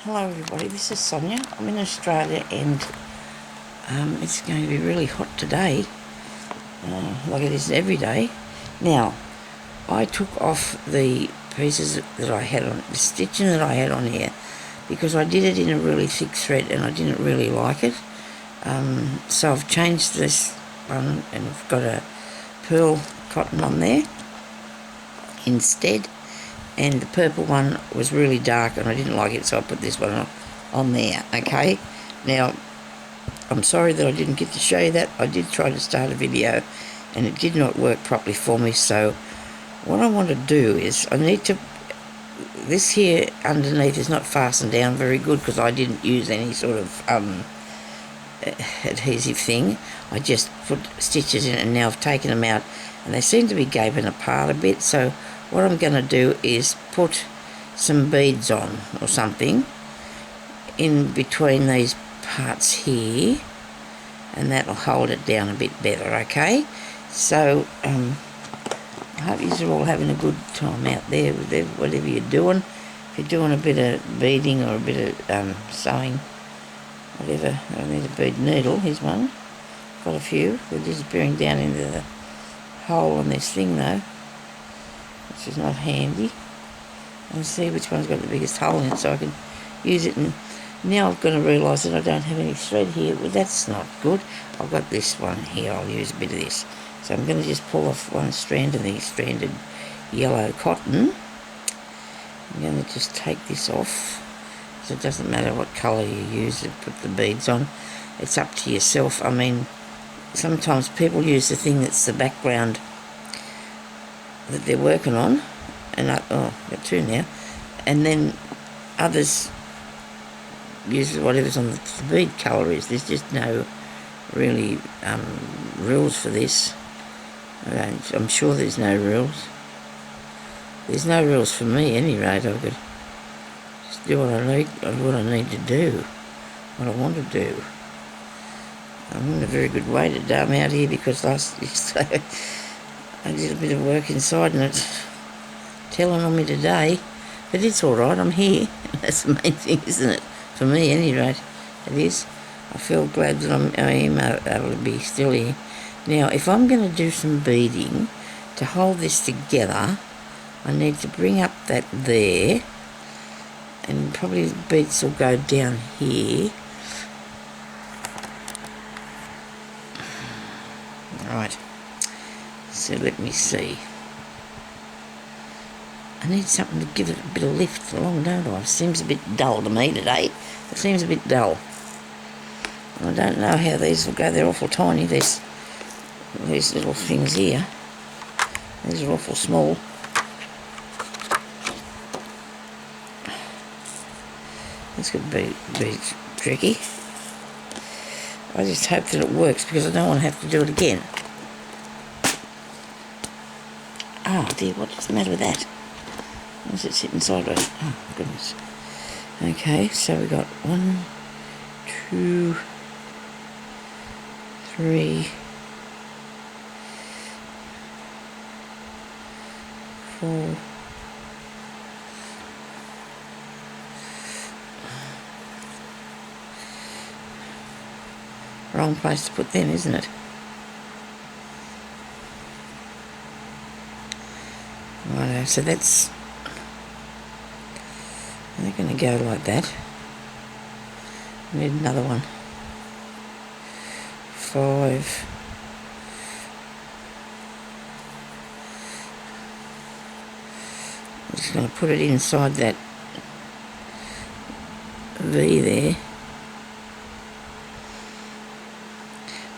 Hello everybody, this is Sonia. I'm in Australia and it's going to be really hot today, like it is every day. Now, I took off the pieces that I had on, the stitching that I had on here, because I did it in a really thick thread and I didn't really like it. So I've changed this one and I've got a pearl cotton on there instead. And the purple one was really dark and I didn't like it, so I put this one on there, okay? Now, I'm sorry that I didn't get to show you that. I did try to start a video and it did not work properly for me, so what I want to do is I need to... This here underneath is not fastened down very good because I didn't use any sort of adhesive thing. I just put stitches in it and now I've taken them out and they seem to be gaping apart a bit, so what I'm going to do is put some beads on or something in between these parts here, and that'll hold it down a bit better, okay? So I hope you're all having a good time out there with whatever you're doing. If you're doing a bit of beading or a bit of sewing, whatever. I need a bead needle. Here's one. Got a few. They're disappearing down into the hole on this thing though, which is not handy. I'll see which one's got the biggest hole in it so I can use it. And now I've got to realise that I don't have any thread here. Well, that's not good. I've got this one here. I'll use a bit of this. So I'm going to just pull off one strand of the stranded yellow cotton. I'm going to just take this off. So it doesn't matter what colour you use to put the beads on. It's up to yourself. I mean, sometimes people use the thing that's the background that they're working on, and I've got two now, and then others use whatever's on the bead colour is. There's just no really rules for this. I'm sure there's no rules. There's no rules for me, at any rate. I've got to just do what I need to do, what I want to do. I'm in a very good way today. I'm out here because last yesterday I did a bit of work inside and it's telling on me today, but it's all right. I'm here. That's the main thing, isn't it? For me, at any rate, it is. I feel glad that I am able to be still here. Now, if I'm going to do some beading to hold this together, I need to bring up that there, and probably the beads will go down here. Right, so let me see. I need something to give it a bit of lift along, don't I? It seems a bit dull to me today. It seems a bit dull. I don't know how these will go. They're awful tiny, these little things here. These are awful small. This could be tricky. I just hope that it works because I don't want to have to do it again. Oh dear, what's the matter with that? Why is it sitting sideways? Oh goodness. Okay, so we got 1, 2, 3, 4. Wrong place to put them, isn't it? Righto, so that's... They're going to go like that. We need another one. 5. I'm just going to put it inside that V there.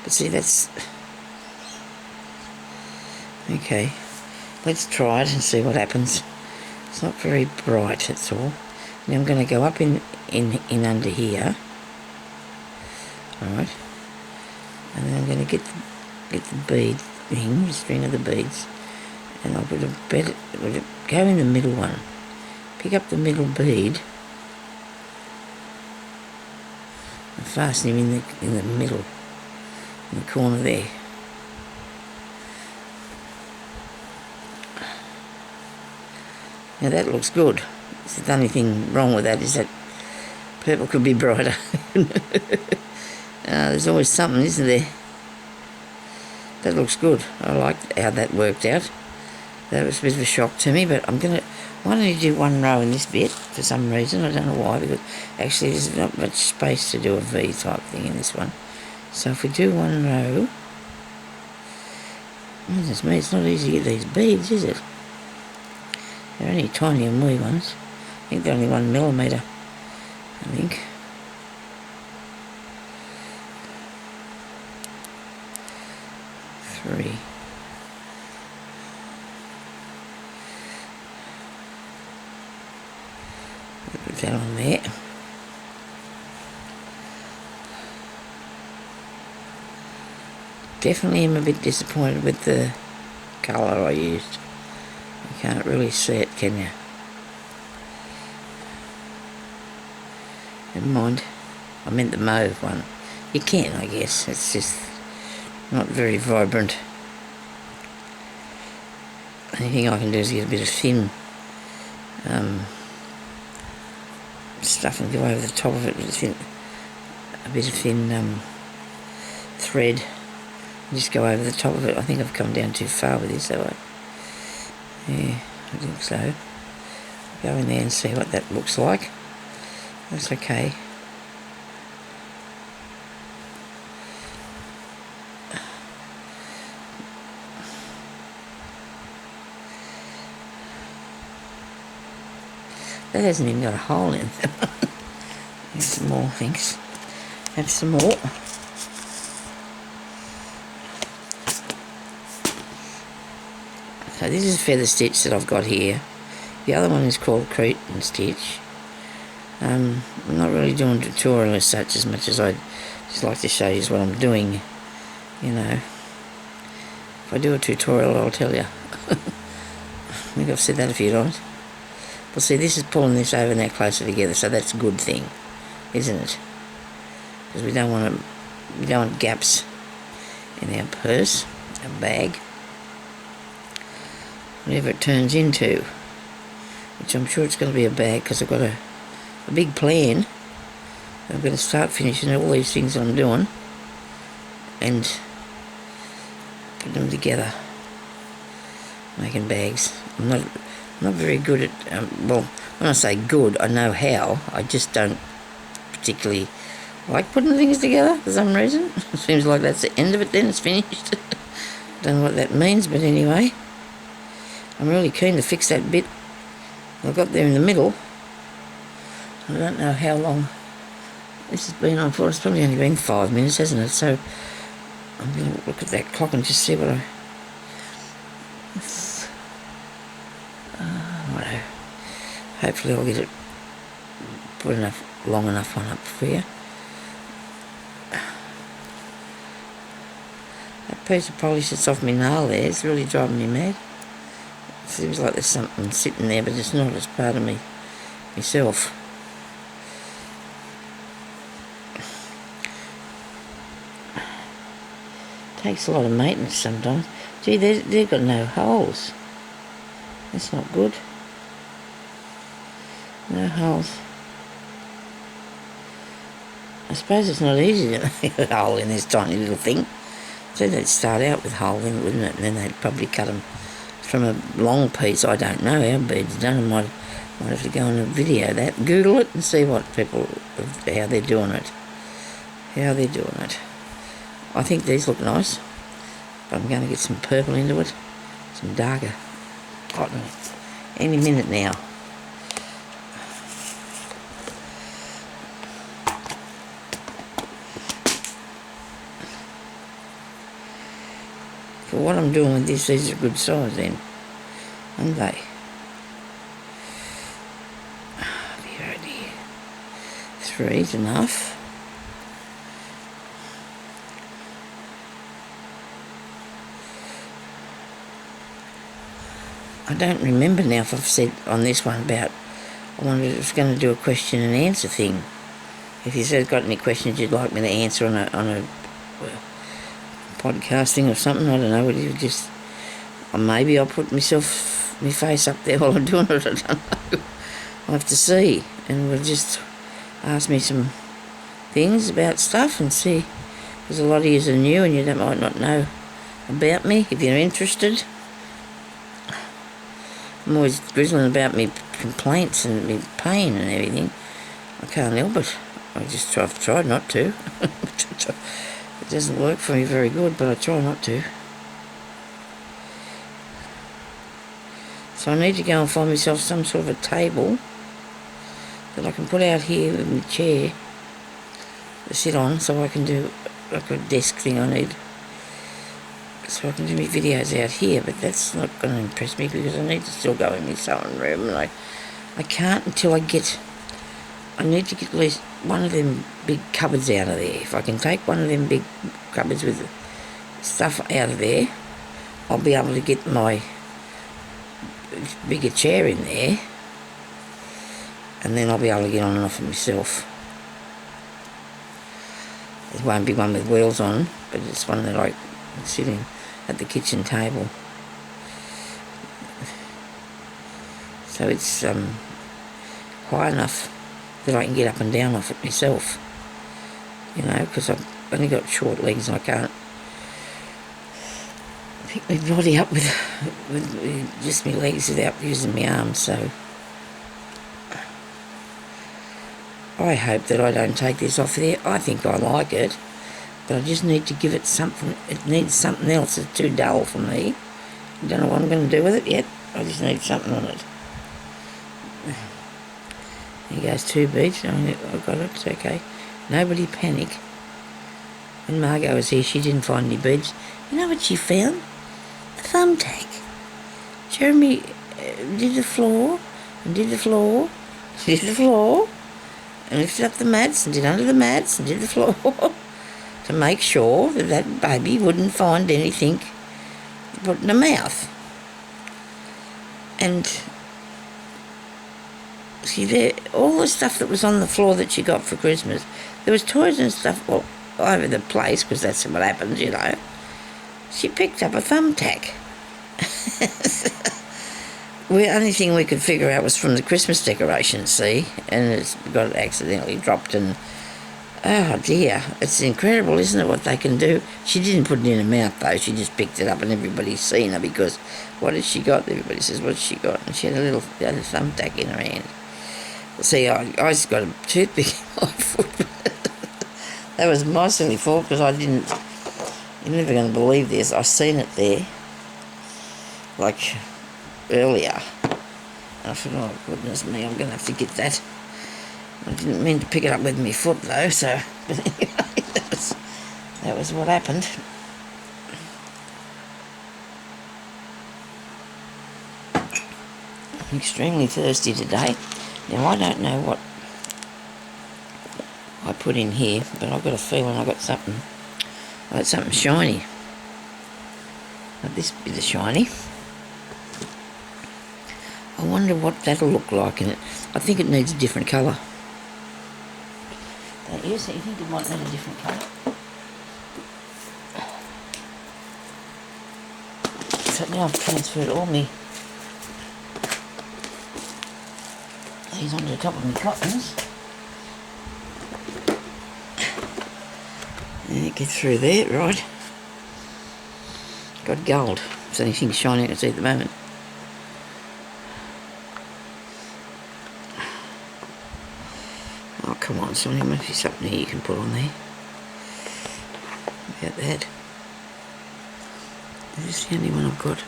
But see, that's... Okay, let's try it and see what happens. It's not very bright, that's all. Now I'm going to go up in under here. Alright. And then I'm going to get the bead thing, the string of the beads. And I'll put go in the middle one. Pick up the middle bead. And fasten him in the middle. In the corner there. Now that looks good. The only thing wrong with that is that Purple could be brighter. There's always something, isn't there? That looks good. I like how that worked out. That was a bit of a shock to me, but I'm going to... Why don't you do one row in this bit for some reason? I don't know why, because actually there's not much space to do a V type thing in this one. So if we do one row... Goodness me, it's not easy to get these beads, is it? They're only tiny and wee ones. I think they're only 1 millimetre, I think. Three. Put that on there. Definitely am a bit disappointed with the colour I used. You can't really see it, can you? Never mind. I meant the mauve one. You can, I guess. It's just not very vibrant. Anything I can do is get a bit of thin stuff and go over the top of it with a bit of thin thread. And just go over the top of it. I think I've come down too far with this, have I? Yeah, I think so. Go in there and see what that looks like. That's okay. That hasn't even got a hole in it. There's some more, thanks. Have some more. So this is feather stitch that I've got here. The other one is called Cretan stitch. I'm not really doing a tutorial as such, as much as I'd just like to show you what I'm doing, you know. If I do a tutorial, I'll tell you. I think I've said that a few times. Well, see, this is pulling this over now closer together, so that's a good thing, isn't it? Because we don't want gaps in our purse, our bag, whatever it turns into, which I'm sure it's going to be a bag, because I've got a big plan. I'm going to start finishing all these things that I'm doing and put them together, making bags. I'm not very good at, well, when I say good, I know how. I just don't particularly like putting things together for some reason. It seems like that's the end of it then, it's finished. Don't know what that means, but anyway. I'm really keen to fix that bit I got there in the middle. I don't know how long this has been on for. It's probably only been 5 minutes, hasn't it? So I'm going to look at that clock and just see what I... Righto. Hopefully I'll get it put enough, long enough one up for you. That piece of polish that's off my nail there is really driving me mad. It seems like there's something sitting there, but it's not. It's part of me, myself. Takes a lot of maintenance sometimes. Gee, they've got no holes. That's not good. No holes. I suppose it's not easy to make a hole in this tiny little thing. So they'd start out with a hole in it, wouldn't it? And then they'd probably cut them from a long piece. I don't know how beads are done. I might have to go on a video that, Google it and see what people, how they're doing it. How they're doing it. I think these look nice, but I'm going to get some purple into it, some darker cotton, any minute now. For what I'm doing with this, these are good size then, aren't they? Dear, oh dear. 3's enough. I don't remember now if I've said on this one about, I wondered if I was going to do a question and answer thing. If you got any questions you'd like me to answer on a podcasting or something, I don't know, would you just, or maybe I'll put my face up there while I'm doing it, I don't know. I'll have to see, and we'll just ask me some things about stuff and see, because a lot of you are new and you might not know about me. If you're interested, I'm always grizzling about me complaints and me pain and everything. I can't help it. I've tried not to. It doesn't work for me very good, but I try not to. So I need to go and find myself some sort of a table that I can put out here with my chair to sit on, so I can do like a desk thing I need. So I can do my videos out here, but that's not going to impress me because I need to still go in my sewing room, and I can't until I need to get at least one of them big cupboards out of there. If I can take one of them big cupboards with stuff out of there, I'll be able to get my bigger chair in there, and then I'll be able to get on and off of myself. It won't be one with wheels on, but it's one that I can sit in at the kitchen table. So it's high enough that I can get up and down off it myself, you know, because I've only got short legs and I can't pick my body up with just my legs without using my arms. So I hope that I don't take this off there. I think I like it, but I just need to give it something. It needs something else. It's too dull for me. I don't know what I'm going to do with it yet. I just need something on it. There goes 2 beads. I've got it. It's okay. Nobody panic. When Margot was here, she didn't find any beads. You know what she found? A thumbtack. Jeremy did the floor, and did the floor, did the floor, and lifted up the mats, and did under the mats, and did the floor, to make sure that that baby wouldn't find anything to put in the mouth. And see, there, all the stuff that was on the floor that she got for Christmas, there was toys and stuff all over the place, because that's what happens, you know. She picked up a thumbtack. The only thing we could figure out was from the Christmas decorations, see, and it's got accidentally dropped, and oh dear, it's incredible, isn't it, what they can do. She didn't put it in her mouth though, she just picked it up and everybody's seen her, because what has she got? Everybody says, what's she got? And she had a thumbtack in her hand. See, I just got a toothpick in my foot. That was my silly fault, because you're never going to believe this, I seen it there, like, earlier. And I thought, oh goodness me, I'm going to have to get that. I didn't mean to pick it up with my foot though, so, but anyway, that was what happened. I'm extremely thirsty today. Now, I don't know what I put in here, but I've got a feeling I got something shiny. Like this bit of shiny. I wonder what that'll look like in it. I think it needs a different colour. Don't you? So you think it might need a different colour? So now I've transferred all these onto the top of my cottons. And get through there, right. Got gold. It's the only thing shiny I can see at the moment. Oh, come on, Sonny, there must be something here you can put on there. About that. Is this the only one I've got?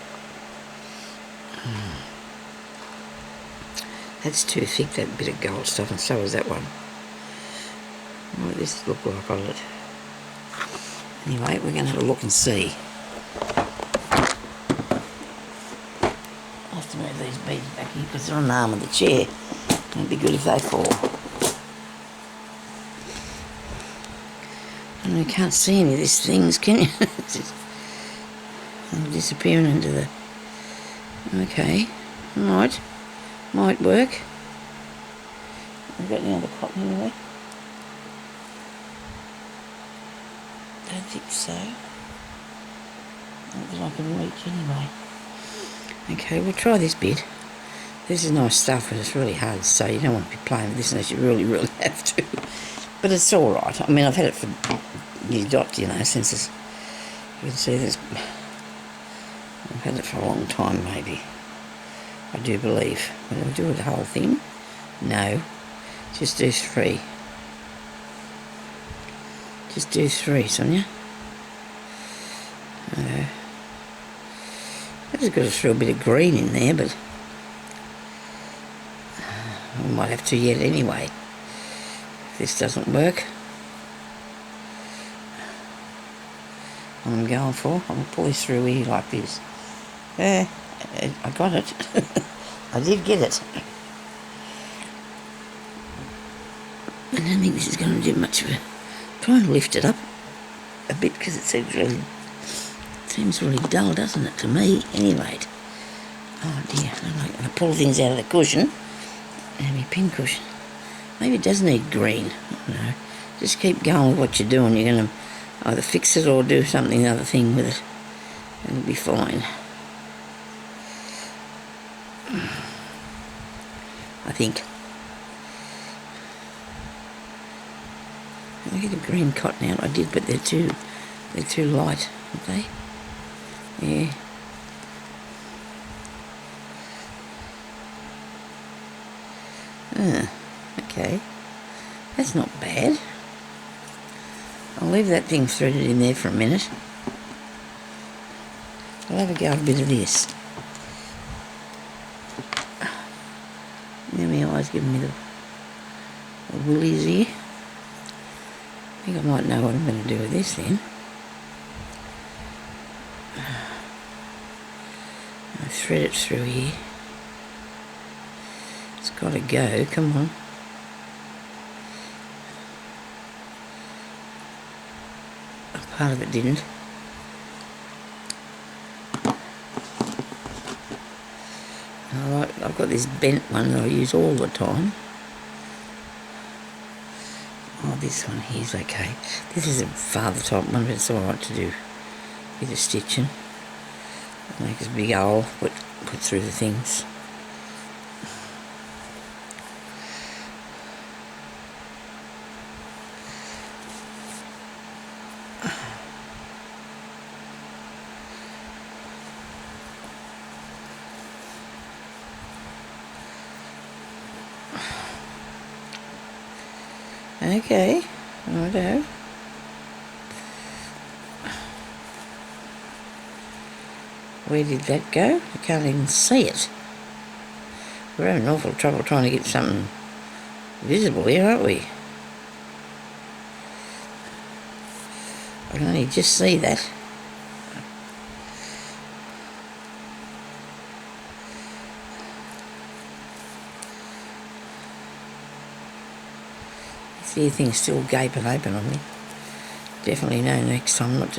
That's too thick, that bit of gold stuff, and so is that one. What does this look like on it? Anyway, we're going to have a look and see. I have to move these beads back here because they're on the arm of the chair. It'd be good if they fall. And you can't see any of these things, can you? They're disappearing into the... Okay, might work. I've got any other cotton anyway. Don't think so. Not that I can reach anyway. Okay, we'll try this bit. This is nice stuff, but it's really hard to sew. You don't want to be playing with this unless you really, really have to. But it's all right. I mean, I've had it for nearly since it's... You can see this... I've had it for a long time, maybe. I do believe. Will I do the whole thing? No. Just do 3. Just do 3, Sonia. I just got to throw a bit of green in there, but I might have to yet anyway. If this doesn't work, what I'm going for, I'm going to pull this through here like this. There, I got it. I did get it. I don't think this is going to do much of a... Try and lift it up a bit because it seems really dull, doesn't it, to me, anyway. Oh dear, I pull things out of the cushion. And my pin cushion. Maybe it does need green. I don't know. Just keep going with what you're doing. You're going to either fix it or do something other thing with it. And it'll be fine. I think. I get a green cotton out. I did, but they're too light, aren't they? Yeah. Okay. That's not bad. I'll leave that thing threaded in there for a minute. I'll have a go at a bit of this. Now my eyes giving me the woolies here. I think I might know what I'm going to do with this then. I'll thread it through here. It's got to go, come on. Part of it didn't. Alright, I've got this bent one that I use all the time. Oh, this one here's okay. This is a father type one, but it's alright to do a bit of stitching. Make this big hole, put through the things. Okay, righto. Where did that go? I can't even see it. We're having an awful trouble trying to get something visible here, aren't we? I can only just see that. See things still gaping open on me. Definitely know next time not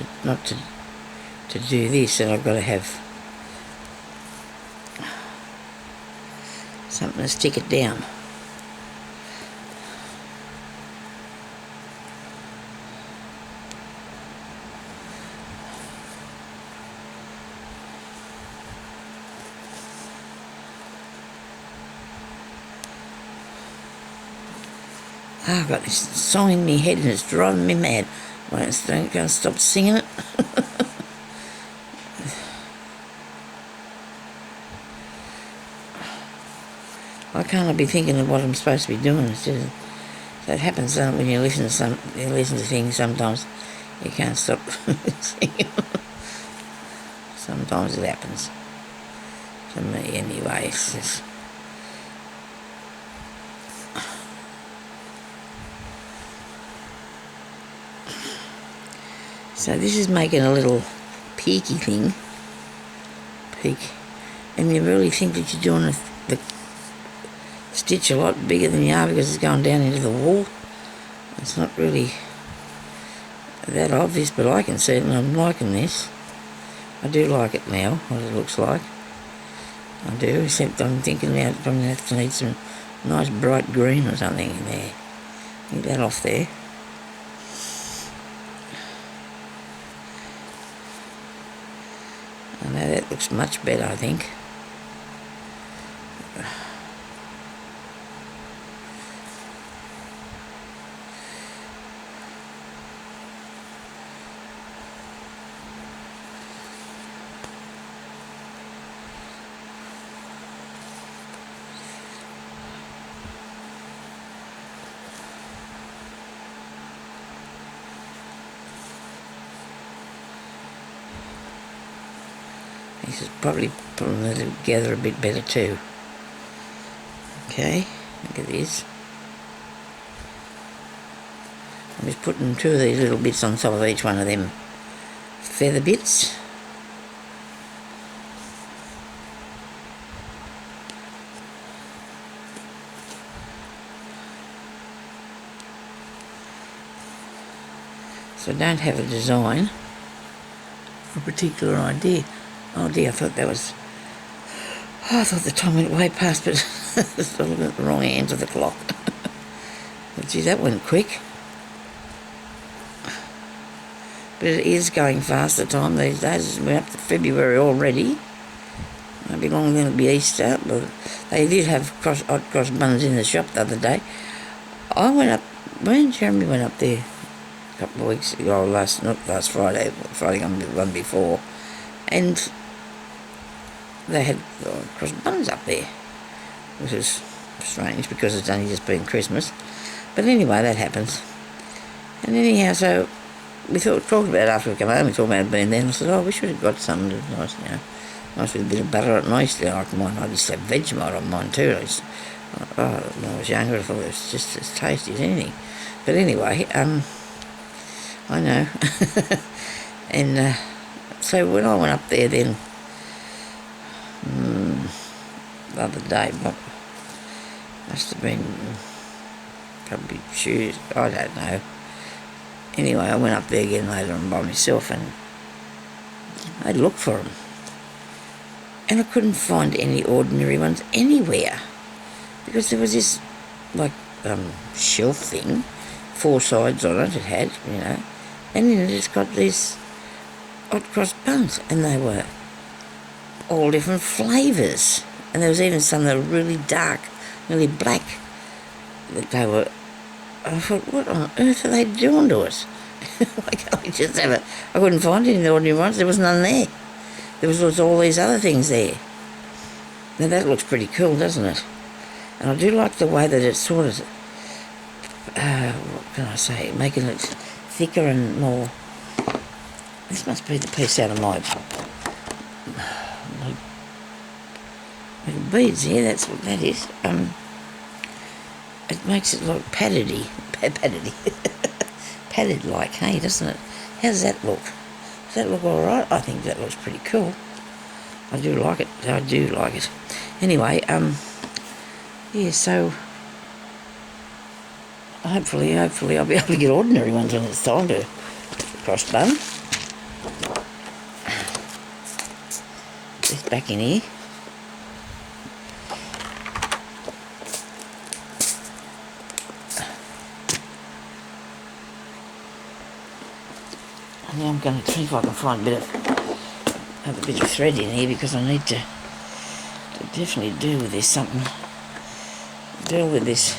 to do this, that I've got to have something to stick it down. Oh, I've got this song in my head and it's driving me mad. I don't go and stop singing it. Why can't I be thinking of what I'm supposed to be doing? It's just, that happens when you listen to things. Sometimes you can't stop singing. Sometimes it happens to me anyway. It's just, so this is making a little peaky thing. Peak. And you really think that you're doing the stitch a lot bigger than you are because it's going down into the wall. It's not really that obvious, but I can see it and I'm liking this. I do like it now, what it looks like. I do, except I'm thinking about I'm going to have to need some nice bright green or something in there. Get that off there. I know that looks much better, I think. This is probably putting it together a bit better too. Okay, look at this. I'm just putting 2 of these little bits on top of each one of them feather bits. So I don't have a design for a particular idea. Oh dear, I thought that was... Oh, I thought the time went way past, but it's looking at the wrong end of the clock. But gee, that went quick. But it is going fast, the time these days. We're up to February already. Won't be long then it'll be Easter. But they did have hot cross buns in the shop the other day. I went up, when Jeremy went up there a couple of weeks ago, not last Friday, Friday the one before, and they had cross buns up there, which is strange because it's only just been Christmas. But anyway, that happens. And anyhow, so we talked about it after we come home, we talked about it being there, and I said, oh, we should have got something nice, nice with a bit of butter on it. And I used to like mine, I used to have Vegemite on mine too. When I was younger, I thought it was just as tasty as anything. But anyway, I know. And so when I went up there then, the other day, must have been probably Tuesday, I don't know. Anyway, I went up there again later on by myself and I looked for them. And I couldn't find any ordinary ones anywhere. Because there was this, like, shelf thing, 4 sides on it had, and then it's got these hot cross buns, and they were all different flavours. And there was even some that were really dark, really black. That they were, I thought, what on earth are they doing to us? Why can't we just have it? I couldn't find any of the ordinary ones, there was none there. There was all these other things there. Now that looks pretty cool, doesn't it? And I do like the way that it's sort of, what can I say, making it thicker and more. This must be the piece out of my beads here, that's what that is. It makes it look padded-y, padded like, hey, doesn't it? How does that look? Does that look alright? I think that looks pretty cool. I do like it, Anyway, yeah, so hopefully I'll be able to get ordinary ones when it's time to cross bun. This back in here. And now I'm going to see if I can find a bit of thread in here because I need to definitely deal with this something. Deal with this.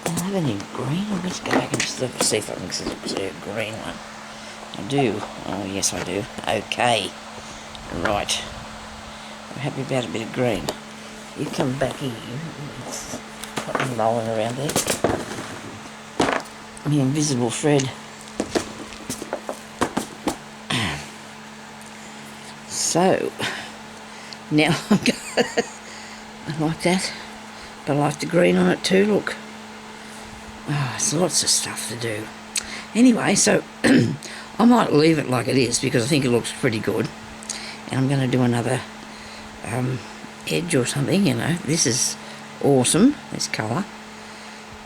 Do I have any green? Let's go back and just look, see if I can see a green one. I do. Oh yes I do. Okay. Right. I'm happy about a bit of green. You come back here. It's rolling around there. The invisible thread. So now I'm going I like that, but I like the green on it too. Look, there's lots of stuff to do. Anyway, so I might leave it like it is because I think it looks pretty good, and I'm going to do another edge or something. This is awesome, this colour.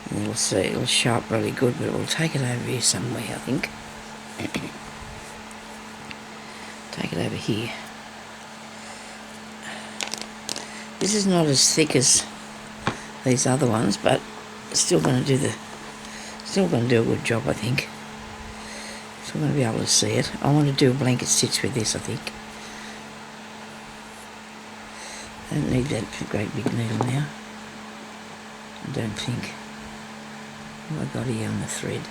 And you'll see, it'll show up really good, but we'll take it over here somewhere, I think. Take it over here. This is not as thick as these other ones, but still going to do a good job, I think. Still going to be able to see it. I want to do a blanket stitch with this, I think. I don't need that great big needle now. I don't think. What have I got here on the thread?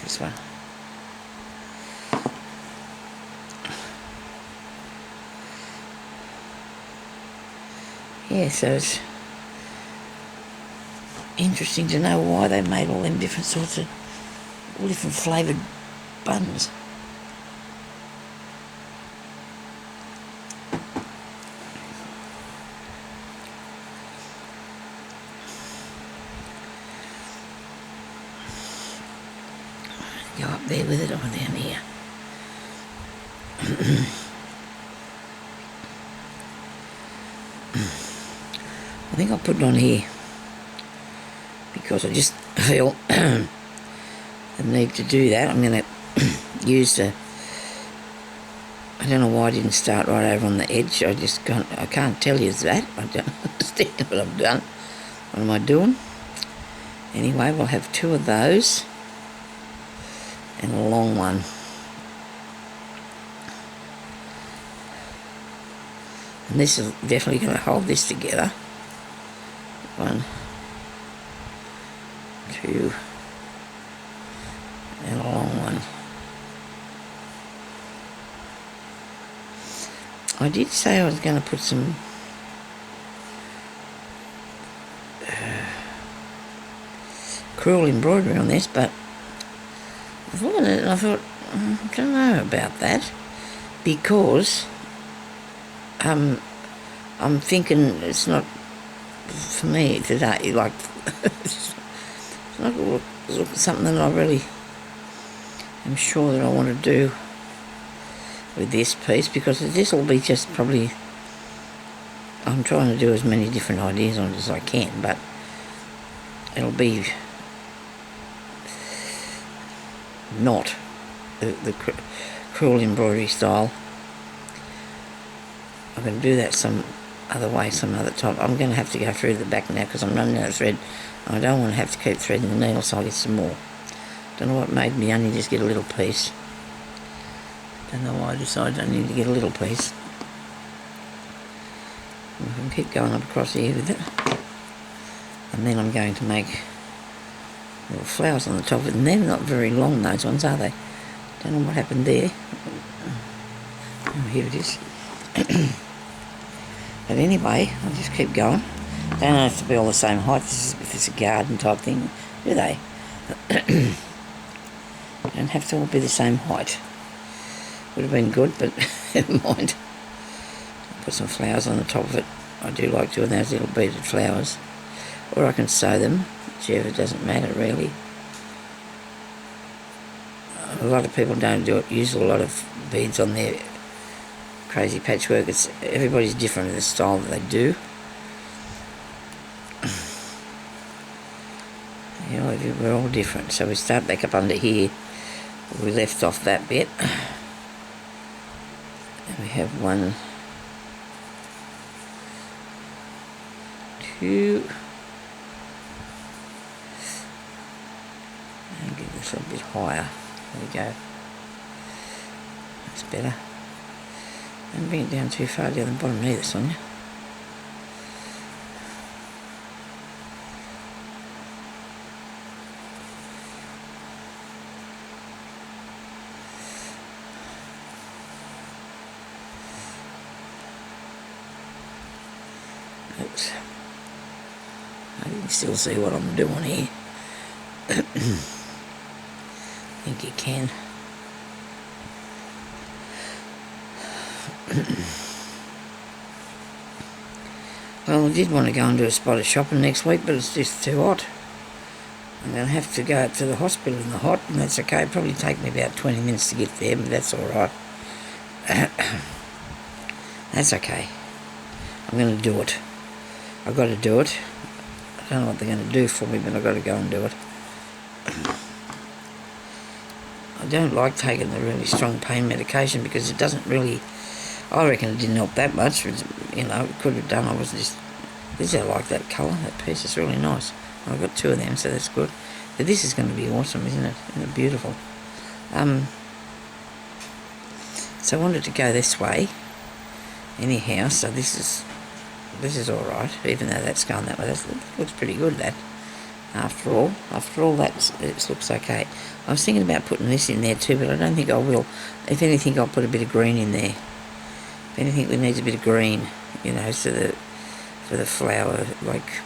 This one. Yeah, so it's interesting to know why they made all them different sorts of, all different flavoured buns. Go up there with it or down here. I think I'll put it on here because I just feel I need to do that. I'm going to use the, I don't know why I didn't start right over on the edge. I can't tell you that. I don't understand what I've done. What am I doing? Anyway, we'll have 2 of those and a long one. And this is definitely going to hold this together. 1, 2, and a long one. I did say I was going to put some crewel embroidery on this, but I thought, I don't know about that, because I'm thinking it's not for me today. Like, it's not something that I really am sure that I want to do with this piece, because this will be just probably, I'm trying to do as many different ideas on it as I can, but it'll be not the crewel embroidery style. I'm going to do that some other way, some other time. I'm going to have to go through the back now because I'm running out of thread. I don't want to have to keep threading the needle, so I'll get some more. Don't know what made me only just get a little piece. Don't know why I decided I need to get a little piece. I can keep going up across here with it. And then I'm going to make little flowers on the top of it. And they're not very long, those ones, are they? Don't know what happened there. Oh, here it is. But anyway, I'll just keep going. They don't have to be all the same height if it's a garden type thing, do they? Don't have to all be the same height. Would have been good, but never mind. I'll put some flowers on the top of it. I do like doing those little beaded flowers. Or I can sew them, whichever, doesn't matter really. A lot of people don't do it, use a lot of beads on their crazy patchwork. Everybody's different in the style that they do. You know, we're all different. So we start back up under here. We left off that bit. And we have 1, 2. And get this a little bit higher. There we go. That's better. Don't bring it down too far down the bottom either, Sonia. Oops. I can still see what I'm doing here. I think you can. Well, I did want to go and do a spot of shopping next week, but it's just too hot. I'm going to have to go up to the hospital in the hot, and that's okay. It'll probably take me about 20 minutes to get there, but that's alright. That's okay. I'm going to do it. I've got to do it. I don't know what they're going to do for me, but I've got to go and do it. I don't like taking the really strong pain medication because it doesn't really, I reckon it didn't help that much. You know, it could have done. I was just, I like that colour, that piece. It's really nice. I've got 2 of them, so that's good. But this is going to be awesome, isn't it? Isn't it beautiful? So I wanted to go this way. Anyhow, so this is all right, even though that's going that way. That looks pretty good, that. After all that, it looks okay. I was thinking about putting this in there too, but I don't think I will. If anything, I'll put a bit of green in there. If anything, it needs a bit of green, you know, so for the flower, like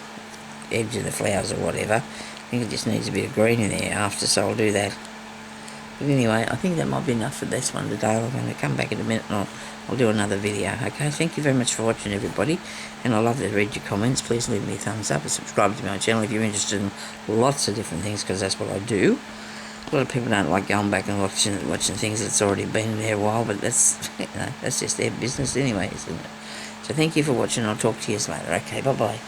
edge of the flowers or whatever. I think it just needs a bit of green in there after, so I'll do that. But anyway, I think that might be enough for this one today. I'm going to come back in a minute and I'll do another video. Okay, thank you very much for watching, everybody. And I love to read your comments. Please leave me a thumbs up and subscribe to my channel if you're interested in lots of different things, because that's what I do. A lot of people don't like going back and watching things that's already been there a while, but that's, you know, that's just their business anyway, isn't it? So thank you for watching. I'll talk to you later. Okay, bye-bye.